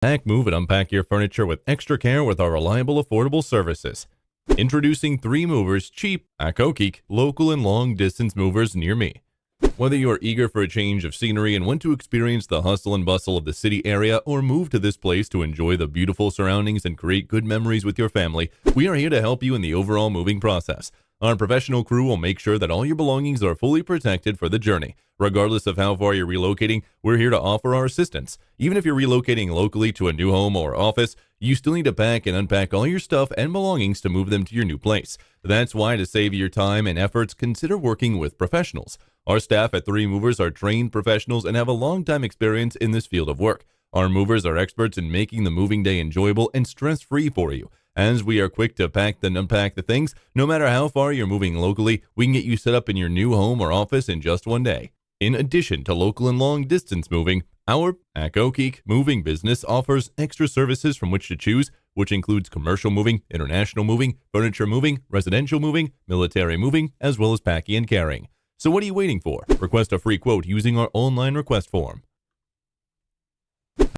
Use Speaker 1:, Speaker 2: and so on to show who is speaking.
Speaker 1: Pack, move, and unpack your furniture with extra care with our reliable, affordable services. Introducing 3 movers, cheap, Accokeek, local and long-distance movers near me. Whether you are eager for a change of scenery and want to experience the hustle and bustle of the city area or move to this place to enjoy the beautiful surroundings and create good memories with your family, we are here to help you in the overall moving process. Our professional crew will make sure that all your belongings are fully protected for the journey. Regardless of how far you're relocating, we're here to offer our assistance. Even if you're relocating locally to a new home or office, you still need to pack and unpack all your stuff and belongings to move them to your new place. That's why, to save your time and efforts, consider working with professionals. Our staff at 3 Movers are trained professionals and have a long time experience in this field of work. Our movers are experts in making the moving day enjoyable and stress-free for you. As we are quick to pack and unpack the things, no matter how far you're moving locally, we can get you set up in your new home or office in just one day. In addition to local and long-distance moving, our Accokeek moving business offers extra services from which to choose, which includes commercial moving, international moving, furniture moving, residential moving, military moving, as well as packing and carrying. So what are you waiting for? Request a free quote using our online request form.